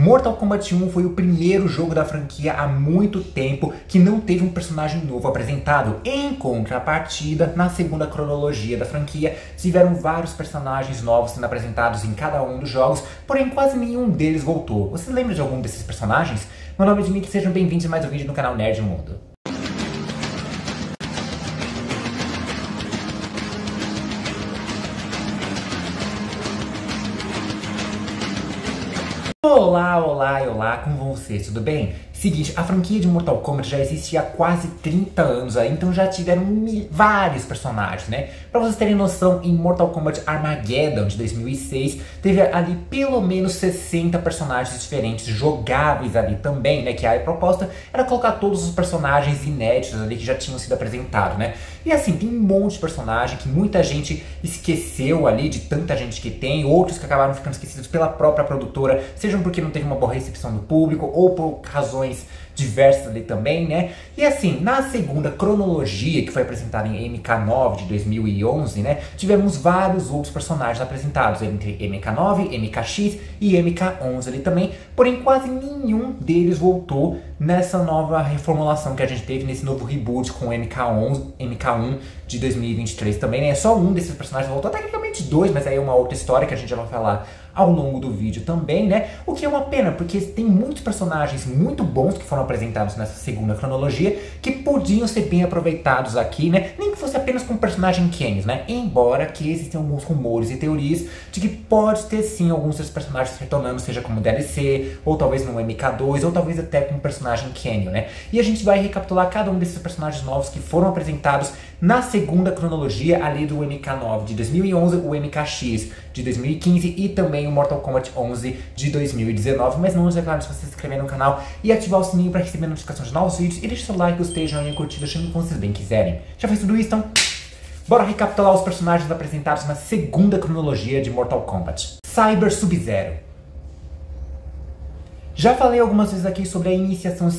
Mortal Kombat 1 foi o primeiro jogo da franquia há muito tempo que não teve um personagem novo apresentado. Em contrapartida, na segunda cronologia da franquia, tiveram vários personagens novos sendo apresentados em cada um dos jogos, porém quase nenhum deles voltou. Você lembra de algum desses personagens? Meu nome é Dimitri, sejam bem-vindos a mais um vídeo no canal Nerd Mundo. Olá, olá e olá, como vocês? Tudo bem? Seguinte, a franquia de Mortal Kombat já existe há quase 30 anos aí, então já tiveram vários personagens, né? Pra vocês terem noção, em Mortal Kombat Armageddon de 2006, teve ali pelo menos 60 personagens diferentes, jogáveis ali também, né? Que a proposta era colocar todos os personagens inéditos ali que já tinham sido apresentados, né? E assim, tem um monte de personagem que muita gente esqueceu ali, de tanta gente que tem, outros que acabaram ficando esquecidos pela própria produtora, sejam porque não teve uma boa recepção do público, ou por razões diversas ali também, né? E assim, na segunda cronologia, que foi apresentada em MK9 de 2011, né? Tivemos vários outros personagens apresentados, entre MK9, MKX e MK11 ali também, porém quase nenhum deles voltou nessa nova reformulação que a gente teve, nesse novo reboot com MK1 de 2023 também, né? Só um desses personagens voltou, tecnicamente dois, mas aí é uma outra história que a gente já vai falar ao longo do vídeo também, né? O que é uma pena, porque tem muitos personagens muito bons que foram apresentados nessa segunda cronologia, que podiam ser bem aproveitados aqui, né? Nem que fosse apenas com o personagem Kenius, né? Embora que existem alguns rumores e teorias de que pode ter sim alguns desses personagens retornando, seja como DLC, ou talvez no MK2, ou talvez até com o personagem Kenio, né? E a gente vai recapitular cada um desses personagens novos que foram apresentados na segunda cronologia, ali do MK9 de 2011, o MKX de 2015 e também o Mortal Kombat 11 de 2019. Mas não, é claro, se você se inscrever no canal e ativar o sininho para receber notificações de novos vídeos, e deixa seu like, gostei, joinha, curtida, chame como vocês bem quiserem. Já fez tudo isso, então? Bora recapitular os personagens apresentados na segunda cronologia de Mortal Kombat. Cyber Sub-Zero. Já falei algumas vezes aqui sobre a iniciação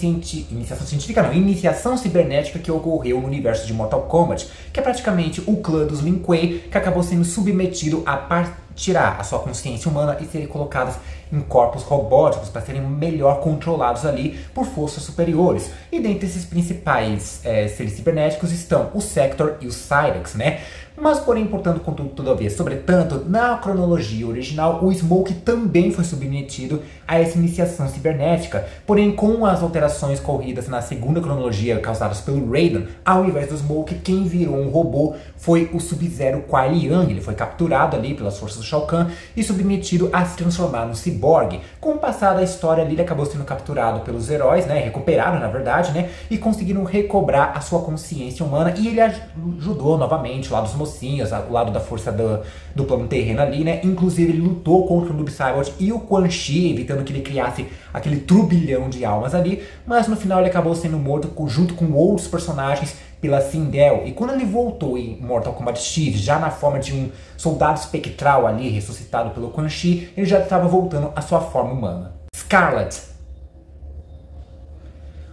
cibernética que ocorreu no universo de Mortal Kombat, que é praticamente o clã dos Lin Kuei, que acabou sendo submetido a tirar a sua consciência humana e serem colocados em corpos robóticos para serem melhor controlados ali por forças superiores. E dentre esses principais seres cibernéticos estão o Sector e o Cyrax, né? Mas, porém, portanto, contudo, todavia, sobretanto, na cronologia original, o Smoke também foi submetido a essa iniciação cibernética. Porém, com as alterações ocorridas na segunda cronologia causadas pelo Raiden, ao invés do Smoke, quem virou um robô foi o Sub-Zero Kuai Liang. Ele foi capturado ali pelas forças do Shao Kahn e submetido a se transformar num ciborgue. Com o passar da história ali, ele acabou sendo capturado pelos heróis, né? Recuperado, na verdade, né? E conseguiram recobrar a sua consciência humana. E ele ajudou novamente lá dos mocinhos, ao lado da força do plano terreno ali, né? Inclusive ele lutou contra o Noob Saibot e o Quan Chi, evitando que ele criasse aquele turbilhão de almas ali, mas no final ele acabou sendo morto junto com outros personagens pela Sindel. E quando ele voltou em Mortal Kombat X, já na forma de um soldado espectral ali, ressuscitado pelo Quan Chi, ele já estava voltando à sua forma humana. Skarlet.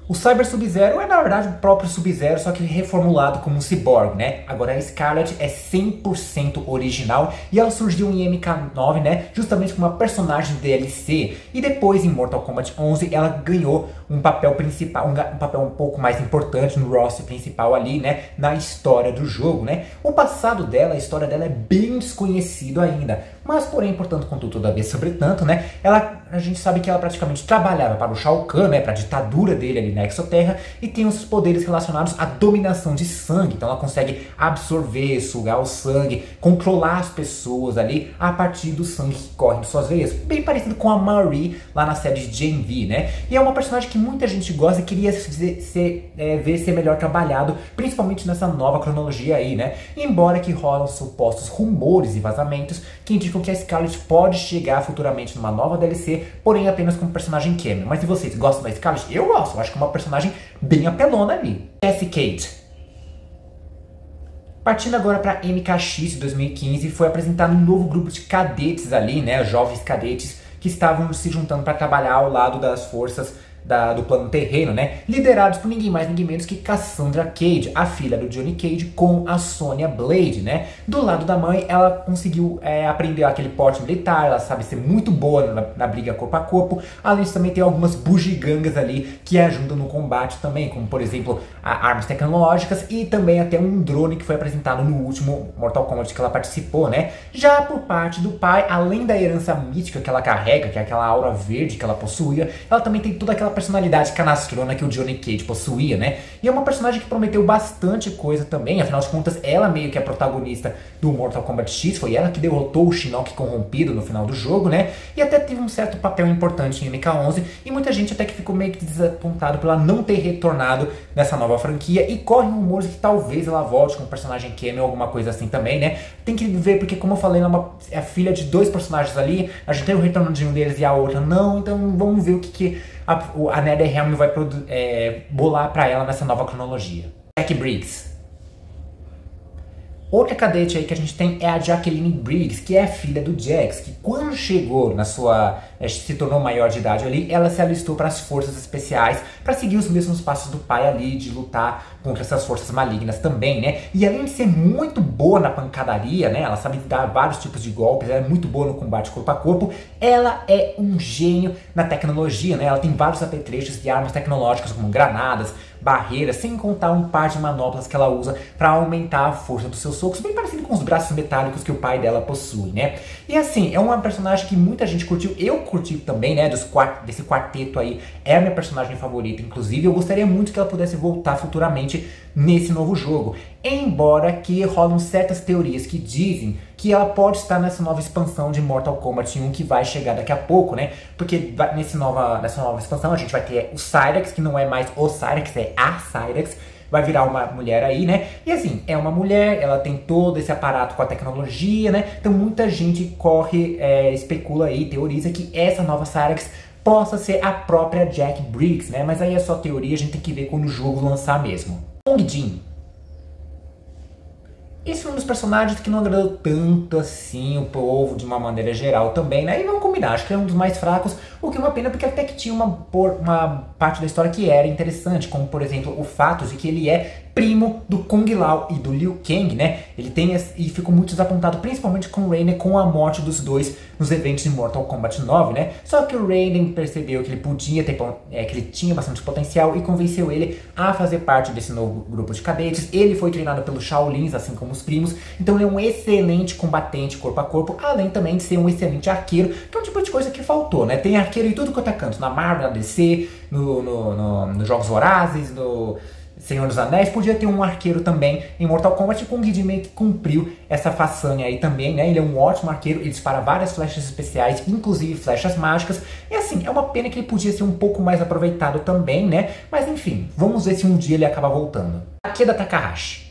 O Cyber Sub-Zero é, na verdade, o próprio Sub-Zero, só que reformulado como um cyborg, né? Agora a Skarlet é 100% original e ela surgiu em MK9, né? Justamente como uma personagem DLC. E depois, em Mortal Kombat 11, ela ganhou um papel principal, um papel um pouco mais importante no roster principal ali, né? Na história do jogo, né? O passado dela, a história dela é bem desconhecido ainda. Mas, porém, portanto, contudo, todavia, sobretanto, né? A gente sabe que ela praticamente trabalhava para o Shao Kahn, né? Para a ditadura dele ali na Exoterra, e tem os poderes relacionados à dominação de sangue. Então ela consegue absorver, sugar o sangue, controlar as pessoas ali a partir do sangue que corre em suas veias. Bem parecido com a Marie lá na série de Gen V, né? E é uma personagem que muita gente gosta e queria ver ser melhor trabalhado, principalmente nessa nova cronologia aí, né? Embora que rolam supostos rumores e vazamentos que indicam que a Skarlet pode chegar futuramente numa nova DLC, porém apenas como personagem cameo. Mas e vocês, gostam da Skarlet? Eu gosto, eu acho que é uma personagem bem apelona ali. Cascade. Partindo agora para MKX de 2015, foi apresentado um novo grupo de cadetes ali, né? Jovens cadetes que estavam se juntando para trabalhar ao lado das forças do plano terreno, né? Liderados por ninguém mais, ninguém menos que Cassandra Cage, a filha do Johnny Cage com a Sonya Blade, né? Do lado da mãe, ela conseguiu aprender aquele porte militar, ela sabe ser muito boa na briga corpo a corpo, além disso também tem algumas bugigangas ali que ajudam no combate também, como por exemplo, armas tecnológicas e também até um drone que foi apresentado no último Mortal Kombat que ela participou, né? Já por parte do pai, além da herança mística que ela carrega, que é aquela aura verde que ela possuía, ela também tem toda aquela personalidade canastrona que o Johnny Cage possuía, né? E é uma personagem que prometeu bastante coisa também, afinal de contas, ela meio que é a protagonista do Mortal Kombat X, foi ela que derrotou o Shinnok corrompido no final do jogo, né? E até teve um certo papel importante em MK11, e muita gente até que ficou meio que desapontado por ela não ter retornado nessa nova franquia, e correm rumores que talvez ela volte com um personagem cameo ou alguma coisa assim também, né? Tem que ver, porque como eu falei, ela é a filha de dois personagens ali, a gente tem o retorno de um deles e a outra não, então vamos ver o que a NetherRealm vai bolar pra ela nessa nova cronologia. Jack Briggs. Outra cadete aí que a gente tem é a Jacqueline Briggs, que é a filha do Jax, que quando chegou se tornou maior de idade ali, ela se alistou para as forças especiais, para seguir os mesmos passos do pai ali, de lutar contra essas forças malignas também, né? E além de ser muito boa na pancadaria, né? Ela sabe dar vários tipos de golpes, ela é muito boa no combate corpo a corpo, ela é um gênio na tecnologia, né? Ela tem vários apetrechos de armas tecnológicas, como granadas, barreiras, sem contar um par de manoplas que ela usa para aumentar a força dos seus socos, bem parecido com os braços metálicos que o pai dela possui, né? E assim, é uma personagem que muita gente curtiu, eu curti também, né, desse quarteto aí, é a minha personagem favorita, inclusive eu gostaria muito que ela pudesse voltar futuramente nesse novo jogo, embora que rolam certas teorias que dizem que ela pode estar nessa nova expansão de Mortal Kombat 1 que vai chegar daqui a pouco, né? Porque nessa nova expansão a gente vai ter o Cyrax, que não é mais o Cyrax, é a Cyrax, vai virar uma mulher aí, né? E assim, é uma mulher, ela tem todo esse aparato com a tecnologia, né? Então muita gente especula aí, teoriza que essa nova Cyrax possa ser a própria Jack Briggs, né? Mas aí é só teoria, a gente tem que ver quando o jogo lançar mesmo. Hong Jin. Esse é um dos personagens que não agradou tanto assim o povo de uma maneira geral também, né? E vamos combinar, acho que é um dos mais fracos, o que é uma pena porque até que tinha uma parte da história que era interessante, como por exemplo o fato de que ele é primo do Kung Lao e do Liu Kang, né? Ele e ficou muito desapontado, principalmente com o Raiden, com a morte dos dois nos eventos de Mortal Kombat 9, né? Só que o Raiden percebeu que ele podia ter, que ele tinha bastante potencial e convenceu ele a fazer parte desse novo grupo de cadetes. Ele foi treinado pelos Shaolins, assim como os primos, então ele é um excelente combatente corpo a corpo, além também de ser um excelente arqueiro, que é um tipo de coisa que faltou, né? Tem arqueiro em tudo quanto é canto, na Marvel, na DC, nos Jogos Vorazes, no Senhor dos Anéis, podia ter um arqueiro também em Mortal Kombat, e Kung Jin meio que cumpriu essa façanha aí também, né? Ele é um ótimo arqueiro, ele dispara várias flechas especiais, inclusive flechas mágicas, e assim, é uma pena que ele podia ser um pouco mais aproveitado também, né? Mas enfim, vamos ver se um dia ele acaba voltando. Takeda Takahashi.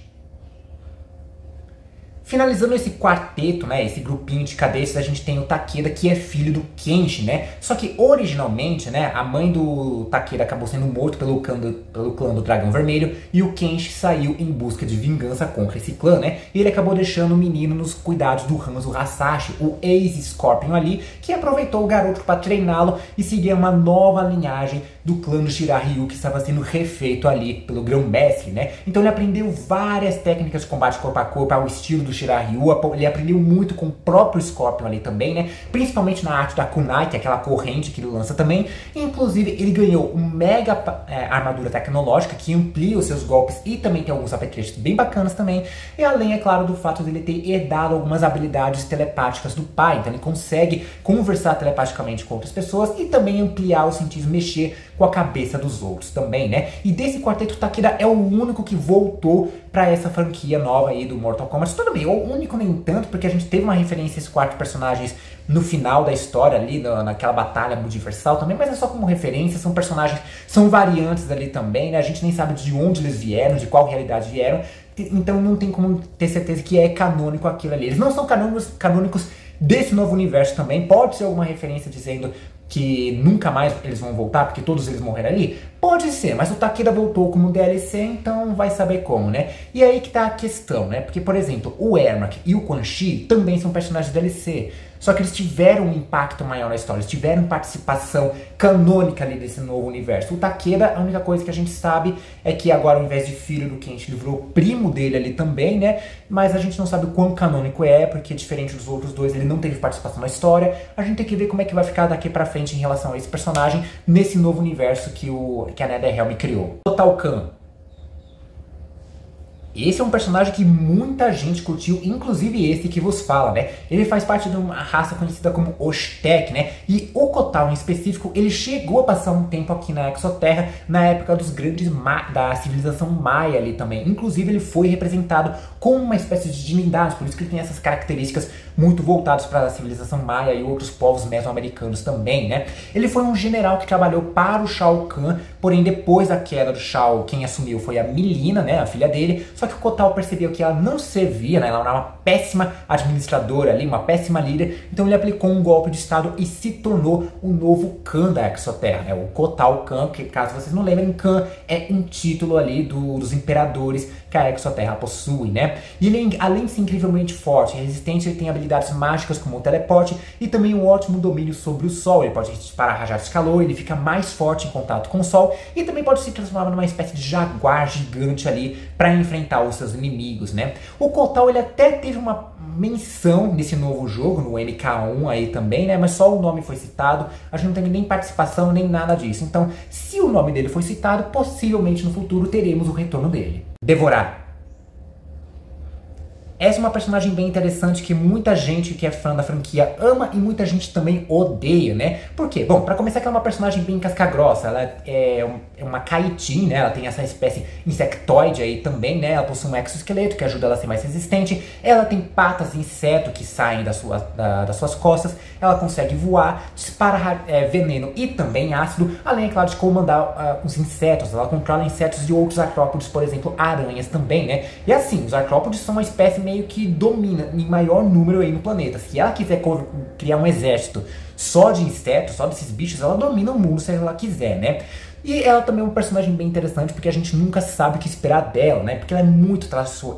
Finalizando esse quarteto, né, esse grupinho de cadetes, a gente tem o Takeda, que é filho do Kenshi, né? Só que originalmente, né, a mãe do Takeda acabou sendo morto pelo clã do Dragão Vermelho, e o Kenshi saiu em busca de vingança contra esse clã, né? E ele acabou deixando o menino nos cuidados do Hanzo Hasashi, o ex-Scorpion ali, que aproveitou o garoto para treiná-lo e seguir uma nova linhagem do clã do Shirahyu, que estava sendo refeito ali pelo Grão-Mestre, né? Então ele aprendeu várias técnicas de combate corpo a corpo, ao estilo do Shirahyu, ele aprendeu muito com o próprio Scorpion ali também, né? Principalmente na arte da Kunai, que é aquela corrente que ele lança também. Inclusive, ele ganhou uma mega armadura tecnológica que amplia os seus golpes e também tem alguns apetrechos bem bacanas também. E além, é claro, do fato de ele ter herdado algumas habilidades telepáticas do pai. Então ele consegue conversar telepaticamente com outras pessoas e também ampliar os sentidos, mexer com a cabeça dos outros também, né? E desse quarteto, Takeda é o único que voltou pra essa franquia nova aí do Mortal Kombat. Tudo bem, o único nem tanto, porque a gente teve uma referência a esses 4 personagens no final da história ali, naquela batalha multiversal também, mas é só como referência, são personagens, são variantes ali também, né? A gente nem sabe de onde eles vieram, de qual realidade vieram, então não tem como ter certeza que é canônico aquilo ali. Eles não são canônicos desse novo universo também, pode ser alguma referência dizendo que nunca mais eles vão voltar, porque todos eles morreram ali? Pode ser, mas o Takeda voltou como DLC, então vai saber como, né? E aí que tá a questão, né? Porque, por exemplo, o Ermac e o Quan Chi também são personagens de DLC. Só que eles tiveram um impacto maior na história, eles tiveram participação canônica ali desse novo universo. O Takeda, a única coisa que a gente sabe é que agora, ao invés de filho do Kenshi, ele virou primo dele ali também, né? Mas a gente não sabe o quão canônico é, porque diferente dos outros dois, ele não teve participação na história. A gente tem que ver como é que vai ficar daqui pra frente em relação a esse personagem nesse novo universo que a NetherRealm criou. Total Khan. Esse é um personagem que muita gente curtiu, inclusive esse que vos fala, né? Ele faz parte de uma raça conhecida como Oshtek, né? E o Kotal, em específico, ele chegou a passar um tempo aqui na Exoterra, na época dos grandes da civilização Maia ali também. Inclusive, ele foi representado como uma espécie de divindade, por isso que ele tem essas características muito voltadas para a civilização Maia e outros povos mesoamericanos também, né? Ele foi um general que trabalhou para o Shao Kahn, porém depois da queda do Shao, quem assumiu foi a Mileena, né? A filha dele. Só que o Kotal percebeu que ela não servia, né? Ela era uma péssima administradora ali, uma péssima líder. Então ele aplicou um golpe de estado e se tornou o novo Khan da Exoterra, né? O Kotal Khan, que caso vocês não lembrem, Khan é um título ali dos imperadores que a Exoterra possui, né? E ele, além de ser incrivelmente forte e resistente, ele tem habilidades mágicas como o teleporte e também um ótimo domínio sobre o Sol. Ele pode disparar rajadas de calor, ele fica mais forte em contato com o Sol e também pode se transformar numa espécie de jaguar gigante ali para enfrentar os seus inimigos, né? O Kotal, ele até teve uma menção nesse novo jogo, no MK1 aí também, né? Mas só o nome foi citado, a gente não teve nem participação, nem nada disso. Então, se o nome dele foi citado, possivelmente no futuro teremos o retorno dele. Devorar. Essa é uma personagem bem interessante que muita gente que é fã da franquia ama e muita gente também odeia, né? Por quê? Bom, pra começar, que ela é uma personagem bem casca-grossa. Ela é uma Kaitin, né? Ela tem essa espécie insectoide aí também, né? Ela possui um exoesqueleto que ajuda ela a ser mais resistente. Ela tem patas de inseto que saem das suas costas. Ela consegue voar, dispara veneno e também ácido, além, é claro, de comandar os insetos. Ela controla insetos de outros artrópodes, por exemplo, aranhas também, né? E assim, os artrópodes são uma espécie meio que domina em maior número aí no planeta. Se ela quiser criar um exército só de insetos, só desses bichos, ela domina o mundo se ela quiser, né? E ela também é um personagem bem interessante porque a gente nunca sabe o que esperar dela, né? Porque ela é muito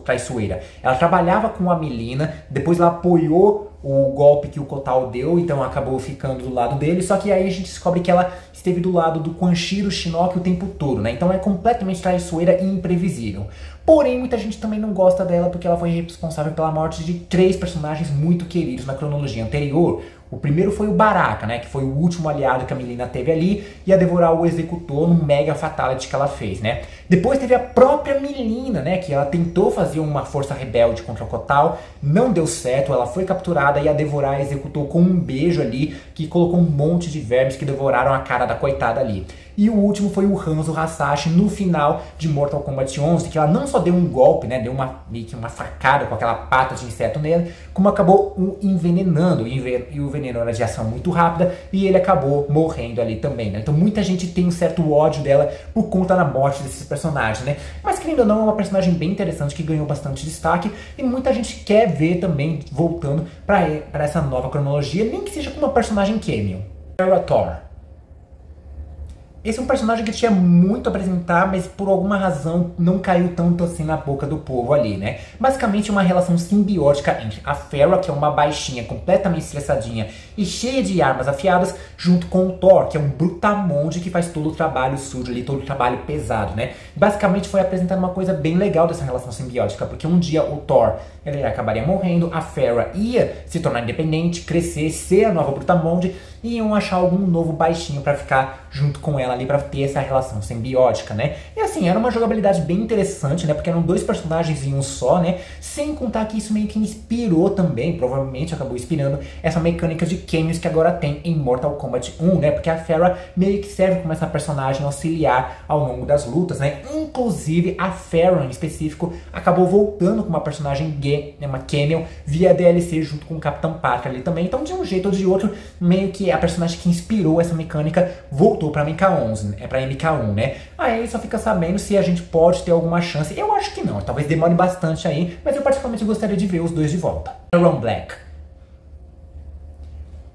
traiçoeira. Ela trabalhava com a Mileena, depois ela apoiou o golpe que o Kotal deu, então acabou ficando do lado dele, só que aí a gente descobre que ela esteve do lado do Quan Chi e do Shinnok o tempo todo, né? Então é completamente traiçoeira e imprevisível. Porém, muita gente também não gosta dela porque ela foi responsável pela morte de 3 personagens muito queridos na cronologia anterior. O primeiro foi o Baraka, né, que foi o último aliado que a Mileena teve ali, e a Devorar o executou num mega fatality que ela fez, né. Depois teve a própria Mileena, né, que ela tentou fazer uma força rebelde contra o Kotal, não deu certo, ela foi capturada e a Devorar a executou com um beijo ali, que colocou um monte de vermes que devoraram a cara da coitada ali. E o último foi o Hanzo Hasashi no final de Mortal Kombat 11, que ela não só deu um golpe, né, deu meio que uma facada com aquela pata de inseto nele, como acabou o envenenando. E o veneno era de ação muito rápida e ele acabou morrendo ali também, né? Então muita gente tem um certo ódio dela por conta da morte desses personagens, né? Mas querendo ou não, é uma personagem bem interessante que ganhou bastante destaque e muita gente quer ver também voltando para essa nova cronologia, nem que seja com uma personagem cameo. Thor. Esse é um personagem que tinha muito a apresentar, mas por alguma razão não caiu tanto assim na boca do povo ali, né? Basicamente uma relação simbiótica entre a Pharah, que é uma baixinha completamente estressadinha e cheia de armas afiadas, junto com o Thor, que é um brutamonte que faz todo o trabalho sujo ali, todo o trabalho pesado, né? Basicamente foi apresentada uma coisa bem legal dessa relação simbiótica, porque um dia o Thor ele acabaria morrendo, a Pharah ia se tornar independente, crescer, ser a nova brutamonte, e iam achar algum novo baixinho pra ficar junto com ela ali, pra ter essa relação simbiótica, né? E assim, era uma jogabilidade bem interessante, né? Porque eram 2 personagens em um só, né? Sem contar que isso meio que inspirou também, provavelmente acabou inspirando essa mecânica de cameos que agora tem em Mortal Kombat 1, né? Porque a Pharah meio que serve como essa personagem auxiliar ao longo das lutas, né? Inclusive, a Pharah em específico acabou voltando com uma personagem gay, né? Uma cameo, via DLC junto com o Capitão Parker ali também. Então, de um jeito ou de outro, meio que a personagem que inspirou essa mecânica voltou pra MK11, pra MK1, né? Aí só fica sabendo se a gente pode ter alguma chance. Eu acho que não, talvez demore bastante aí, mas eu particularmente gostaria de ver os 2 de volta. Erron Black.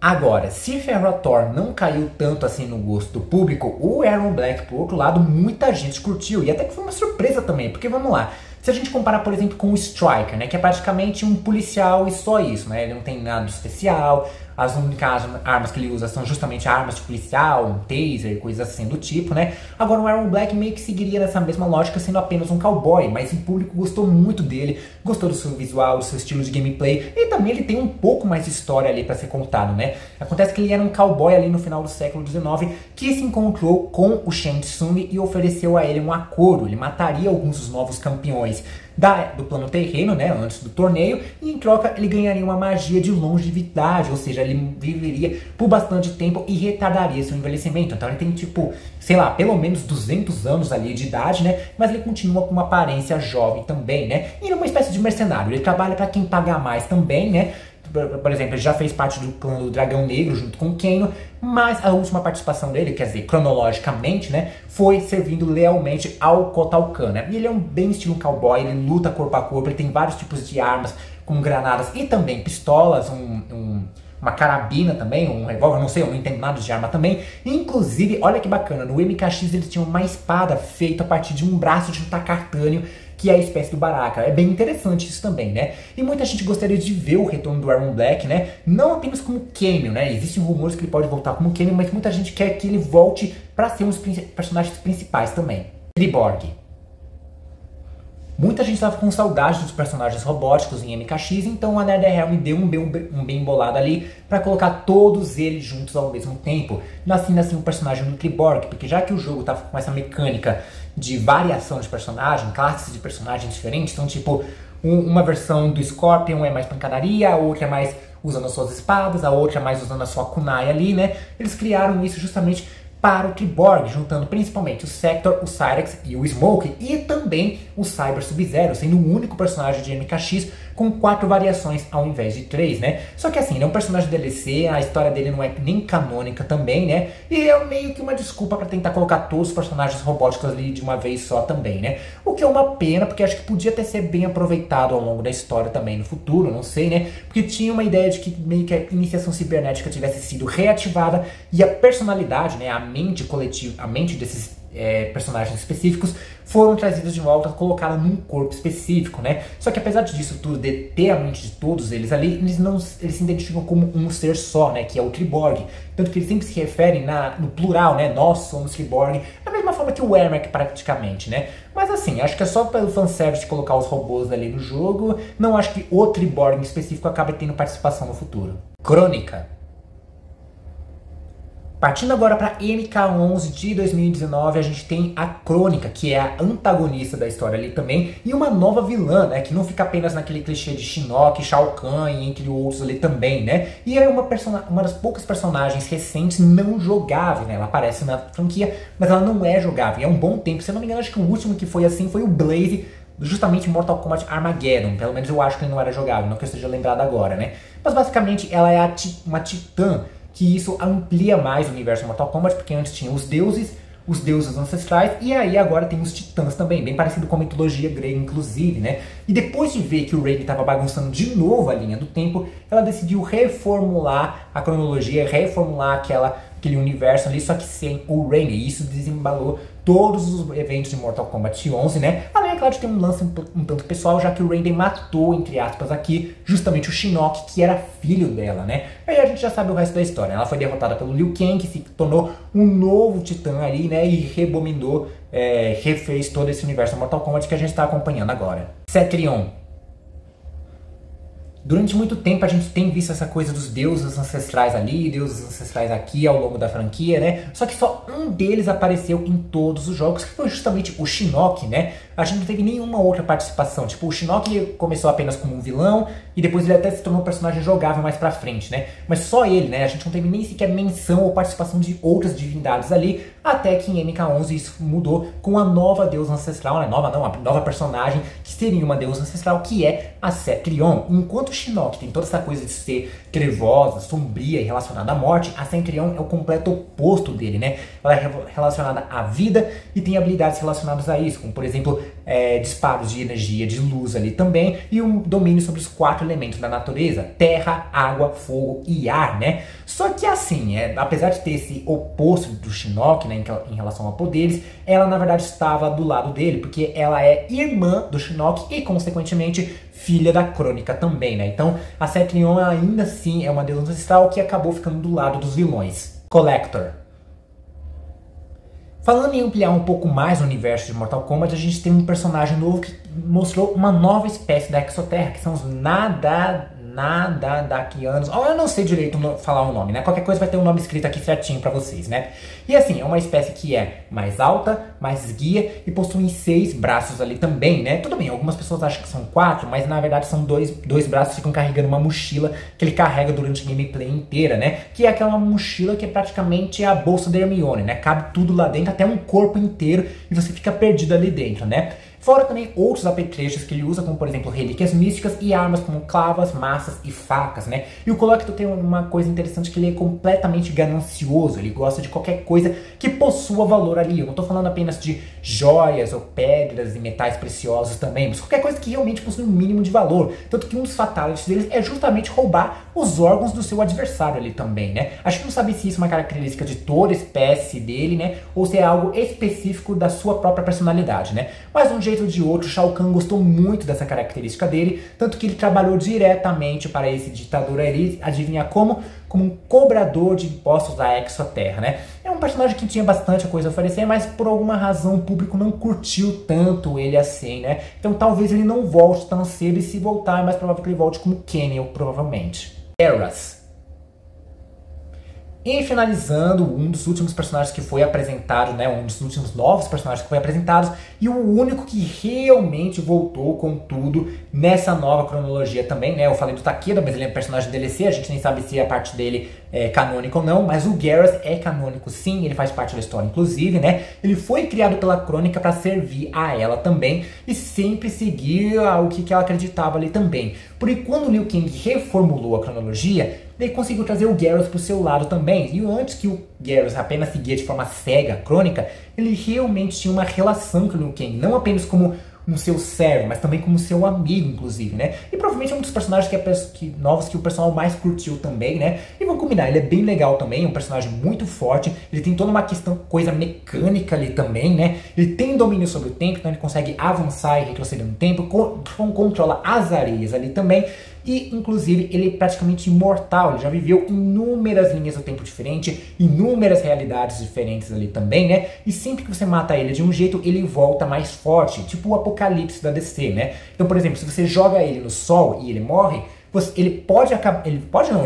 Agora, se Ferrothor não caiu tanto assim no gosto do público, o Erron Black, por outro lado, muita gente curtiu. E até que foi uma surpresa também, porque vamos lá. Se a gente comparar, por exemplo, com o Striker, né, que é praticamente um policial e só isso, né, ele não tem nada de especial, as únicas armas que ele usa são justamente armas de policial, um taser, coisas assim do tipo, né. Agora o Erron Black meio que seguiria nessa mesma lógica, sendo apenas um cowboy, mas o público gostou muito dele, gostou do seu visual, do seu estilo de gameplay, e também ele tem um pouco mais de história ali pra ser contado, né. Acontece que ele era um cowboy ali no final do século XIX, que se encontrou com o Shang Tsung e ofereceu a ele um acordo, ele mataria alguns dos novos campeões do plano terreno, né, antes do torneio, e em troca ele ganharia uma magia de longevidade, ou seja, ele viveria por bastante tempo e retardaria seu envelhecimento. Então ele tem tipo, sei lá, pelo menos 200 anos ali de idade, né, mas ele continua com uma aparência jovem também, né, e é uma espécie de mercenário, ele trabalha para quem pagar mais também, né. Por exemplo, ele já fez parte do clã do Dragão Negro junto com o Kano, mas a última participação dele, quer dizer, cronologicamente, né, foi servindo lealmente ao Kotal Kahn, né? E ele é um bem estilo cowboy, ele luta corpo a corpo, ele tem vários tipos de armas, como granadas e também pistolas, uma carabina também, um revólver, não sei, eu não entendo nada de arma também. Inclusive, olha que bacana, no MKX ele tinha uma espada feita a partir de um braço de um tacartâneo, que é a espécie do Baraka. É bem interessante isso também, né? E muita gente gostaria de ver o retorno do Erron Black, né? Não apenas como cameo, né? Existem rumores que ele pode voltar como cameo, mas muita gente quer que ele volte para ser um dos personagens principais também. Cyborg. Muita gente estava com saudade dos personagens robóticos em MKX, então a NetherRealm deu um bem bolado ali para colocar todos eles juntos ao mesmo tempo, nascendo assim um personagem do Cyborg, porque já que o jogo estava com essa mecânica de variação de personagem, classes de personagens diferentes, então tipo, uma versão do Scorpion é mais pancadaria, a outra é mais usando as suas espadas, a outra é mais usando a sua kunai ali, né? Eles criaram isso justamente para o Cyborg, juntando principalmente o Sector, o Cyrax e o Smoke, e também o Cyber Sub-Zero, sendo o único personagem de MKX com 4 variações ao invés de 3, né? Só que assim, ele é um personagem DLC, a história dele não é nem canônica também, né? E é meio que uma desculpa para tentar colocar todos os personagens robóticos ali de uma vez só também, né? O que é uma pena, porque acho que podia ter sido bem aproveitado ao longo da história também no futuro, não sei, né? Porque tinha uma ideia de que meio que a iniciação cibernética tivesse sido reativada e a personalidade, né? A mente coletiva, a mente desses personagens específicos foram trazidos de volta, colocados num corpo específico, né? Só que apesar disso tudo, de ter a mente de todos eles ali, eles se identificam como um ser só, né? Que é o Cyborg. Tanto que eles sempre se referem no plural, né? Nós somos Cyborg, da mesma forma que o Ermac praticamente, né? Mas assim, acho que é só pelo fanservice de colocar os robôs ali no jogo, não acho que o Cyborg em específico acabe tendo participação no futuro. Crônica. Partindo agora para MK11 de 2019, a gente tem a Crônica, que é a antagonista da história ali também, e uma nova vilã, né, que não fica apenas naquele clichê de Shinnok, Shao Kahn e entre outros ali também, né, e é uma das poucas personagens recentes não jogáveis, né, ela aparece na franquia, mas ela não é jogável, e é um bom tempo, se eu não me engano, acho que o último que foi assim foi o Blaze, justamente Mortal Kombat Armageddon, pelo menos eu acho que ele não era jogável, não que eu esteja lembrado agora, né, mas basicamente ela é uma titã, que isso amplia mais o universo Mortal Kombat, porque antes tinha os deuses ancestrais, e aí agora tem os titãs também, bem parecido com a mitologia grega, inclusive, né? E depois de ver que o Raiden estava bagunçando de novo a linha do tempo, ela decidiu reformular a cronologia, reformular aquele universo ali, só que sem o Raiden, e isso desembalou todos os eventos de Mortal Kombat 11, né? Além, é claro, de ter um lance um tanto pessoal, já que o Raiden matou, entre aspas, aqui, justamente o Shinnok, que era filho dela, né? Aí a gente já sabe o resto da história. Ela foi derrotada pelo Liu Kang, que se tornou um novo titã ali, né? E rebobinou, refez todo esse universo Mortal Kombat que a gente está acompanhando agora. Cetrion. Durante muito tempo a gente tem visto essa coisa dos deuses ancestrais ali, deuses ancestrais aqui ao longo da franquia, né? Só que só um deles apareceu em todos os jogos, que foi justamente o Shinnok, né? A gente não teve nenhuma outra participação. Tipo, o Shinnok começou apenas como um vilão e depois ele até se tornou um personagem jogável mais pra frente, né? Mas só ele, né? A gente não teve nem sequer menção ou participação de outras divindades ali, até que em MK11 isso mudou com a nova deusa ancestral, né? A nova personagem que seria uma deusa ancestral, que é a Cetrion. Enquanto o Shinnok tem toda essa coisa de ser trevosa, sombria e relacionada à morte, a Cetrion é o completo oposto dele, né? Ela é relacionada à vida e tem habilidades relacionadas a isso, como por exemplo, usando disparos de energia, de luz ali também, e um domínio sobre os 4 elementos da natureza: terra, água, fogo e ar, né? Só que assim, apesar de ter esse oposto do Shinnok, né, em relação a poderes, ela na verdade estava do lado dele, porque ela é irmã do Shinnok e, consequentemente, filha da Crônica também, né? Então, a Cetrion ainda assim é uma deusa ancestral que acabou ficando do lado dos vilões. Collector. Falando em ampliar um pouco mais o universo de Mortal Kombat, a gente tem um personagem novo que mostrou uma nova espécie da Exoterra, que são os Nadakianos. Eu não sei direito falar o nome, né? Qualquer coisa vai ter um nome escrito aqui certinho pra vocês, né? E assim, é uma espécie que é mais alta, mais esguia e possui 6 braços ali também, né? Tudo bem, algumas pessoas acham que são 4, mas na verdade são dois braços que ficam carregando uma mochila que ele carrega durante a gameplay inteira, né? Que é aquela mochila que é praticamente a bolsa da Hermione, né? Cabe tudo lá dentro, até um corpo inteiro, e você fica perdido ali dentro, né? Fora também outros apetrechos que ele usa, como por exemplo relíquias místicas e armas como clavas, maças e facas, né? E o Collector tem uma coisa interessante, que ele é completamente ganancioso, ele gosta de qualquer coisa que possua valor ali. Eu não tô falando apenas de joias ou pedras e metais preciosos também, mas qualquer coisa que realmente possui um mínimo de valor. Tanto que um dos fatalities deles é justamente roubar os órgãos do seu adversário ali também, né? Acho que não sabe se isso é uma característica de toda espécie dele, né? Ou se é algo específico da sua própria personalidade, né? Mas de um jeito ou de outro, Shao Kahn gostou muito dessa característica dele, tanto que ele trabalhou diretamente para esse ditador ali, adivinha como? Como um cobrador de impostos da Exoterra, né? É um personagem que tinha bastante coisa a oferecer, mas por alguma razão o público não curtiu tanto ele assim, né? Então talvez ele não volte tão cedo, e se voltar é mais provável que ele volte como Kenny, provavelmente. Eras. E finalizando, um dos últimos personagens que foi apresentado, né, um dos últimos novos personagens que foi apresentado, e o único que realmente voltou com tudo nessa nova cronologia também, né? Eu falei do Takeda, mas ele é um personagem DLC, a gente nem sabe se a parte dele é canônico ou não, mas o Geras é canônico sim, ele faz parte da história inclusive, né? Ele foi criado pela Crônica para servir a ela também, e sempre seguir o que ela acreditava ali também. Porque quando Liu Kang reformulou a cronologia, ele conseguiu trazer o Geras pro seu lado também. E antes que o Geras apenas seguia de forma cega a Crônica, ele realmente tinha uma relação com o Liu Kang, não apenas como um seu servo, mas também como seu amigo, inclusive, né? E provavelmente é um dos personagens novos que o pessoal mais curtiu também, né? E vamos combinar, ele é bem legal também, é um personagem muito forte, ele tem toda uma coisa mecânica ali também, né? Ele tem domínio sobre o tempo, então ele consegue avançar e retroceder no tempo, controla as areias ali também. E, inclusive, ele é praticamente imortal, ele já viveu inúmeras linhas do tempo diferentes, inúmeras realidades diferentes ali também, né? E sempre que você mata ele de um jeito, ele volta mais forte, tipo o Apocalipse da DC, né? Então, por exemplo, se você joga ele no sol e ele morre, ele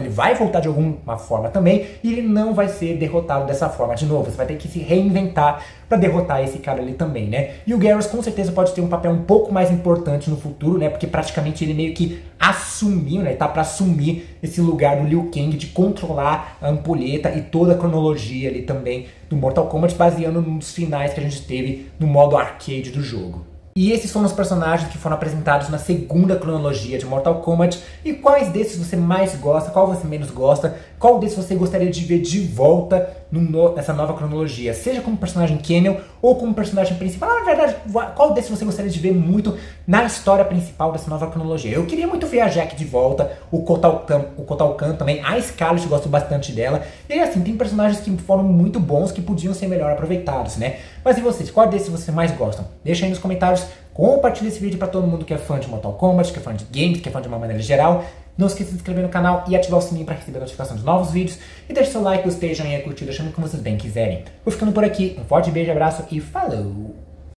vai voltar de alguma forma também, e ele não vai ser derrotado dessa forma de novo. Você vai ter que se reinventar para derrotar esse cara ali também, né? E o Geras com certeza pode ter um papel um pouco mais importante no futuro, né? Porque praticamente ele meio que assumiu, né? Tá para assumir esse lugar do Liu Kang de controlar a ampulheta e toda a cronologia ali também do Mortal Kombat, baseando nos finais que a gente teve no modo arcade do jogo. E esses foram os personagens que foram apresentados na segunda cronologia de Mortal Kombat. E quais desses você mais gosta, qual você menos gosta, qual desses você gostaria de ver de volta nessa nova cronologia? Seja como personagem Camel ou como personagem principal. Na verdade, qual desses você gostaria de ver muito na história principal dessa nova cronologia? Eu queria muito ver a Jack de volta, o Kotal Kahn também, a Scarlet, eu gosto bastante dela. E aí, assim, tem personagens que foram muito bons, que podiam ser melhor aproveitados, né? Mas e vocês? Qual desses vocês mais gostam? Deixa aí nos comentários. Compartilhe esse vídeo para todo mundo que é fã de Mortal Kombat, que é fã de games, que é fã de uma maneira geral. Não esqueça de se inscrever no canal e ativar o sininho para receber a notificação de novos vídeos. E deixe seu like, gostei, joinha, curtida, chame como vocês bem quiserem. Vou ficando por aqui. Um forte beijo, abraço e falou!